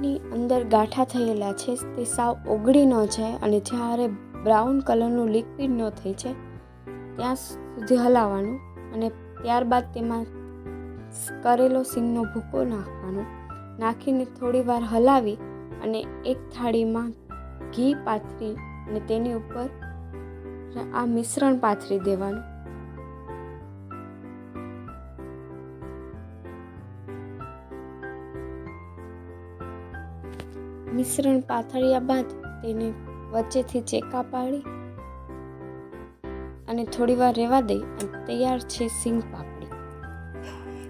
લોટની અંદર ગાંઠા થયેલા છે તે સાવ ઓગળી ન જાય અને જ્યારે બ્રાઉન કલરનું લિક્વિડ ન થઈ જાય ત્યાં સુધી હલાવવાનું અને ત્યારબાદ તેમાં કરેલો સિંગનો ભૂકો નાખવાનો. નાખીને થોડી વાર હલાવી અને એક થાળીમાં ઘી પાથરી અને તેની ઉપર આ મિશ્રણ પાથરી દેવાનું. મિશ્રણ પાથર્યા બાદ તેને વચ્ચેથી ચેકા પાડી અને થોડી વાર રહેવા દઈ અને તૈયાર છે સિંગ પાપડ.